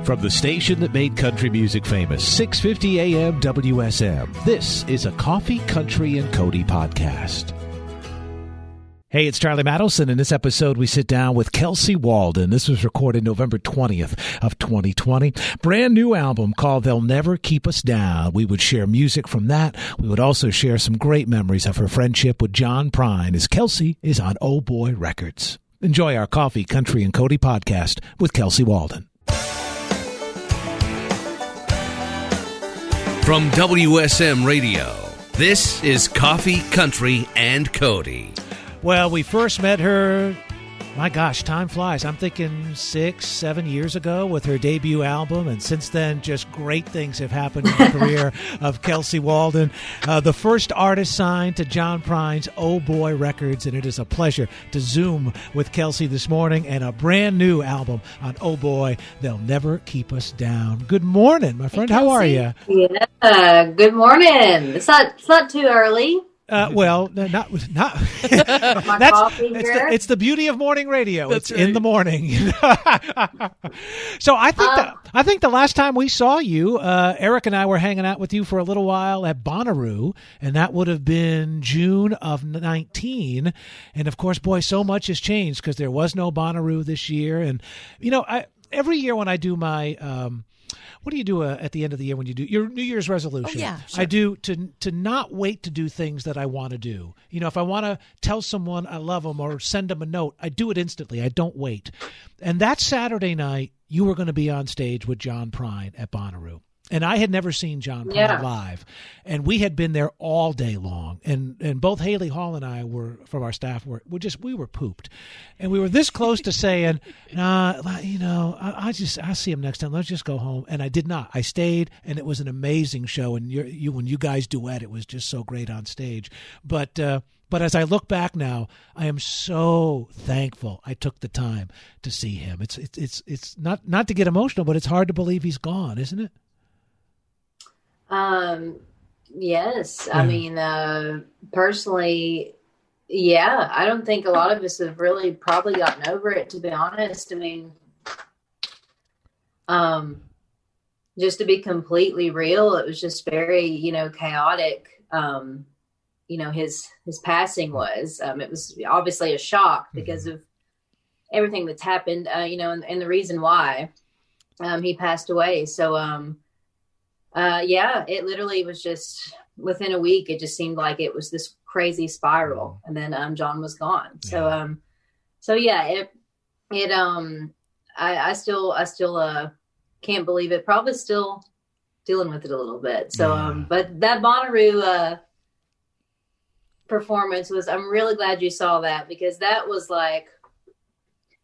From the station that made country music famous, 650 AM WSM, this is a Coffee, Country, and Cody podcast. Hey, it's Charlie Madelson. In this episode, we sit down with Kelsey Waldon. This was recorded November 20th of 2020. Brand new album called They'll Never Keep Us Down. We would share music from that. We would also share some great memories of her friendship with John Prine as Kelsey is on Oh Boy Records. Enjoy our Coffee, Country, and Cody podcast with Kelsey Waldon. From WSM Radio, this is Coffee, Country, and Cody. Well, we first met her, my gosh, time flies. I'm thinking 6-7 years ago with her debut album, and since then, just great things have happened in the career of Kelsey Waldon. The first artist signed to John Prine's Oh Boy Records, and it is a pleasure to Zoom with Kelsey this morning and a brand new album on Oh Boy, They'll Never Keep Us Down. Good morning, my friend. How are you? Yeah, good morning. It's not too early. Well, not. It's the beauty of morning radio. That's it's right. In the morning. So I think the last time we saw you, Eric and I were hanging out with you for a little while at Bonnaroo, and that would have been June of 19. And of course, boy, so much has changed because there was no Bonnaroo this year. And you know, every year when I do my what do you do at the end of the year when you do your New Year's resolution? Oh, yeah, sure. I do to not wait to do things that I want to do. You know, if I want to tell someone I love them or send them a note, I do it instantly. I don't wait. And that Saturday night, you were going to be on stage with John Prine at Bonnaroo. And I had never seen John Prine live. And we had been there all day long. And both Haley Hall and I were, from our staff, we were pooped. And we were this close to saying, I'll see him next time. Let's just go home. And I did not. I stayed, and it was an amazing show. And when you guys duet, it was just so great on stage. But as I look back now, I am so thankful I took the time to see him. It's not to get emotional, but it's hard to believe he's gone, isn't it? Yes. I mean, personally, yeah, I don't think a lot of us have really probably gotten over it, to be honest. I mean, just to be completely real, it was just very, chaotic. His passing was, it was obviously a shock because of everything that's happened, and the reason why, he passed away. So, it literally was just within a week. It just seemed like it was this crazy spiral, and then John was gone. So, I still can't believe it. Probably still dealing with it a little bit. So, but that Bonnaroo performance I'm really glad you saw that, because that was like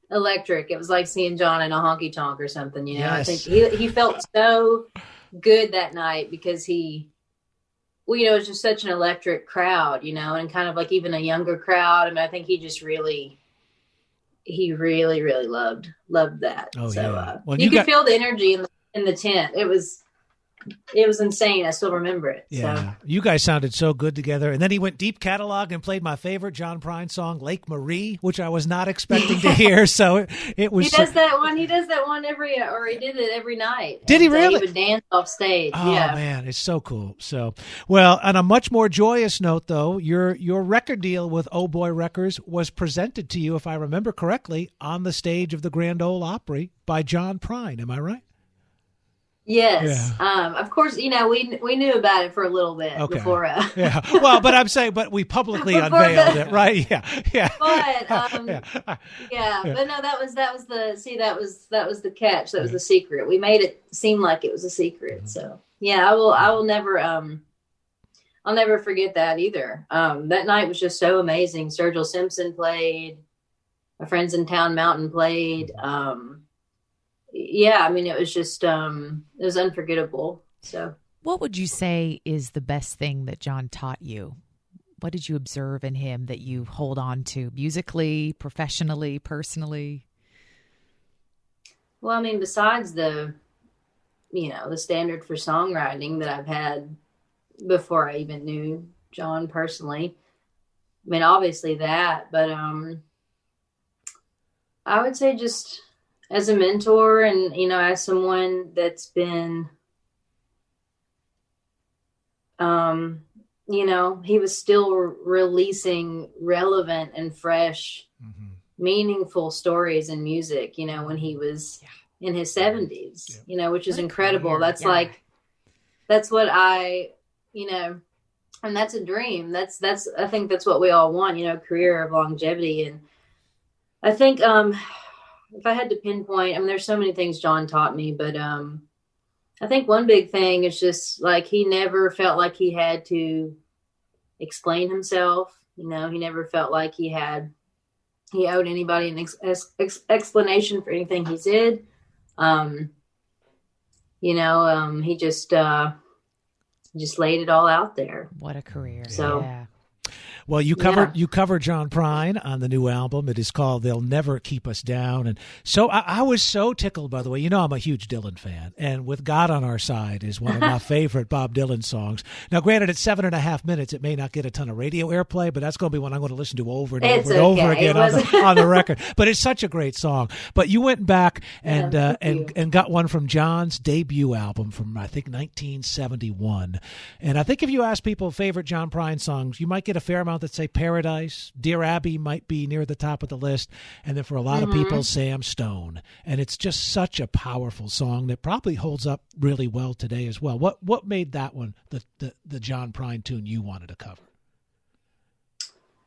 electric. It was like seeing John in a honky tonk or something. Yes. I think he felt so good that night because it was just such an electric crowd, and kind of like even a younger crowd. I mean, I think he really, really loved that. Oh, so, yeah. Well, you could feel the energy in the tent. It was insane. I still remember it. Yeah. So. You guys sounded so good together. And then he went deep catalog and played my favorite John Prine song, Lake Marie, which I was not expecting to hear. So it was. He does that one. He does that one he did it every night. Did he really? He would dance off stage. Oh, yeah. Man, it's so cool. So, well, on a much more joyous note, though, your record deal with Oh Boy Records was presented to you, if I remember correctly, on the stage of the Grand Ole Opry by John Prine. Am I right? Yes. Yeah. Of course, we knew about it for a little bit before. Yeah. Well, but I'm saying, we publicly unveiled it, right? Yeah. Yeah. But but no, that was the catch. That was the secret. We made it seem like it was a secret. So yeah, I will never, I'll never forget that either. That night was just so amazing. Sturgill Simpson played. My Friends in Town Mountain played. I mean, it was just, it was unforgettable. So what would you say is the best thing that John taught you? What did you observe in him that you hold on to musically, professionally, personally? Well, I mean, besides the standard for songwriting that I've had before I even knew John personally, I mean, obviously that, but, I would say just as a mentor and, you know, as someone that's been, you know, he was still releasing relevant and fresh, meaningful stories in music, you know, when he was in his 70s, you know, which is incredible. That's like, that's what you know, and that's a dream. I think that's what we all want, you know, a career of longevity. And I think, if I had to pinpoint, I mean, there's so many things John taught me, but, I think one big thing is just like, he never felt like he had to explain himself. You know, he never felt like he owed anybody an explanation for anything he did. You know, he just laid it all out there. What a career. So, yeah. Well, you covered John Prine on the new album. It is called "They'll Never Keep Us Down," and so I was so tickled. By the way, you know I'm a huge Dylan fan, and "With God on Our Side" is one of my favorite Bob Dylan songs. Now, granted, it's 7.5 minutes. It may not get a ton of radio airplay, but that's going to be one I'm going to listen to over and over and over again on the record. But it's such a great song. But you went back and got one from John's debut album from I think 1971, and I think if you ask people favorite John Prine songs, you might get a fair amount that say Paradise. Dear Abby might be near the top of the list. And then for a lot of people, Sam Stone. And it's just such a powerful song that probably holds up really well today as well. What made that one the John Prine tune you wanted to cover?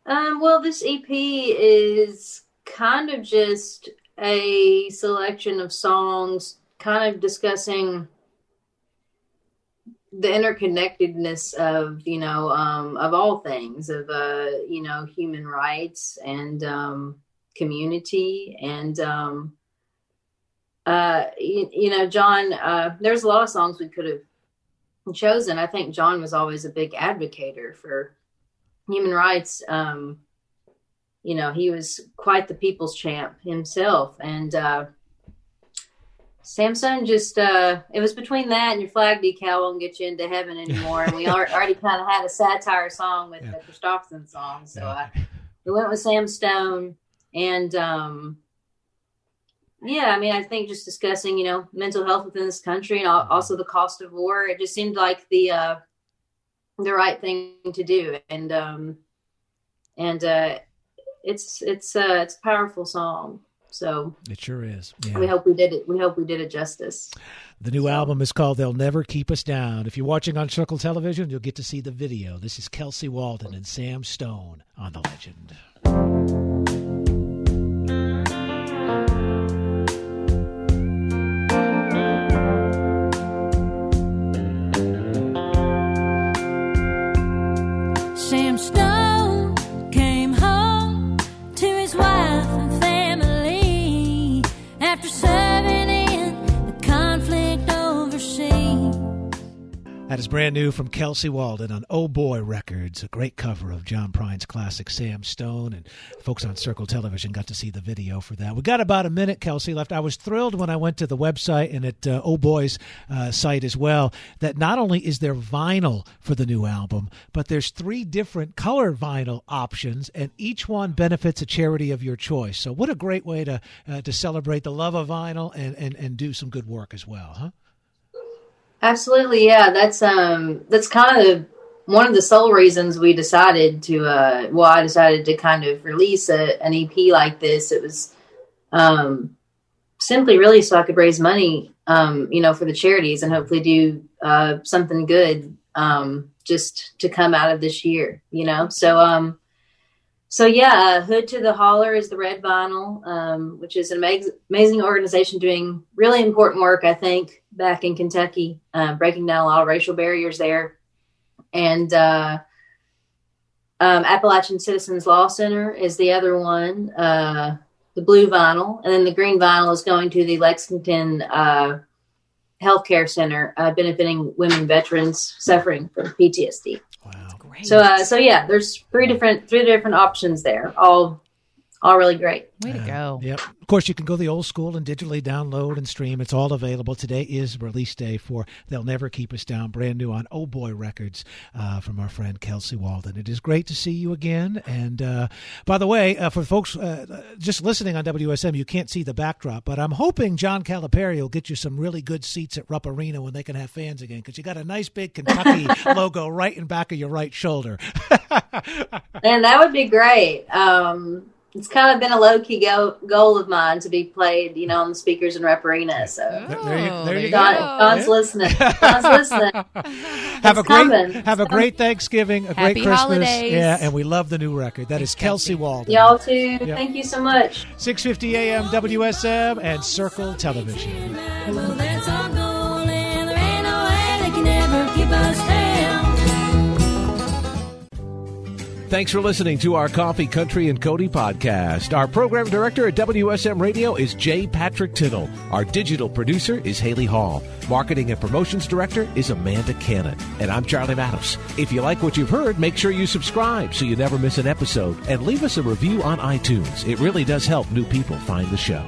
Well, this EP is kind of just a selection of songs kind of discussing the interconnectedness of, you know, of all things, of, you know, human rights and community. And, you know, John, there's a lot of songs we could have chosen. I think John was always a big advocator for human rights. You know, he was quite the people's champ himself. And Samson just, it was between that and Your Flag Decal won't get you into heaven anymore. And we already kind of had a satire song with the Christopherson song. So we went with Sam Stone. And, yeah, I mean, I think just discussing, you know, mental health within this country and also the cost of war, it just seemed like the right thing to do. And it's a powerful song. So it sure is. Yeah. We hope we did it. We hope we did it justice. The new album is called "They'll Never Keep Us Down." If you're watching on Circle Television, you'll get to see the video. This is Kelsey Waldon and Sam Stone on The Legend. Sam Stone came home to his wife and family after serving in the conflict overseas. That is brand new from Kelsey Waldon on Oh Boy Records, a great cover of John Prine's classic Sam Stone, and folks on Circle Television got to see the video for that. We got about a minute, Kelsey, left. I was thrilled when I went to the website and at Oh Boy's site as well, that not only is there vinyl for the new album, but there's 3 different color vinyl options, and each one benefits a charity of your choice. So what a great way to celebrate the love of vinyl and do some good work as well, huh? Absolutely. Yeah. That's kind of one of the sole reasons we decided to, I decided to kind of release an EP like this. It was, simply really so I could raise money, you know, for the charities and hopefully do, something good, just to come out of this year, you know? So yeah, Hood to the Holler is the red vinyl, which is an amazing organization doing really important work, I think, back in Kentucky, breaking down a lot of racial barriers there. And Appalachian Citizens Law Center is the other one, the blue vinyl. And then the green vinyl is going to the Lexington Healthcare Center, benefiting women veterans suffering from PTSD. Wow. Great. So yeah, there's three different options there, all all really great. Way to go. Yep. Of course, you can go the old school and digitally download and stream. It's all available. Today is release day for They'll Never Keep Us Down, brand new on Oh Boy Records from our friend Kelsey Waldon. It is great to see you again. And by the way, for folks just listening on WSM, you can't see the backdrop, but I'm hoping John Calipari will get you some really good seats at Rupp Arena when they can have fans again, because you got a nice big Kentucky logo right in back of your right shoulder. And that would be great. It's kind of been a low-key goal of mine to be played, on the speakers in Rupp Arena. So there you go. God's listening. God's listening. Have a great Thanksgiving, a Happy great Christmas. holidays. Yeah, and we love the new record. That is Kelsey Waldon. Y'all too. Yep. Thank you so much. 6:50 a.m. WSM and Circle Television. Well, that's our goal, and there ain't no way they can ever keep us down. Thanks for listening to our Coffee, Country, and Cody podcast. Our program director at WSM Radio is J. Patrick Tittle. Our digital producer is Haley Hall. Marketing and promotions director is Amanda Cannon. And I'm Charlie Matos. If you like what you've heard, make sure you subscribe so you never miss an episode. And leave us a review on iTunes. It really does help new people find the show.